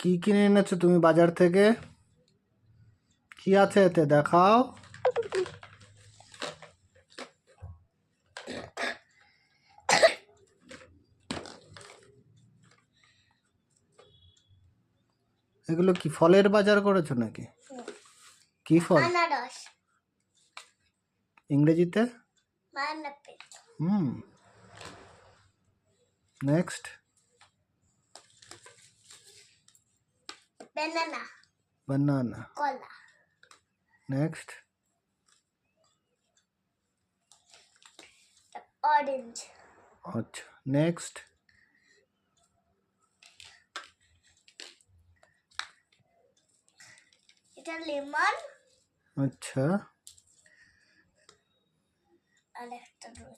কি কিনে এনেছো তুমি বাজার থেকে? কি আছে এতে দেখাও। এগুলো কি ফলের বাজার করেছো নাকি? কি ফল? আনারস, ইংরেজিতে? Pineapple, next. ব্যানানা, বানানা। কলা, নেক্সট। অরেঞ্জ, আচ্ছা নেক্সট। এটা লেমন, আচ্ছা আর একটা রয়েছে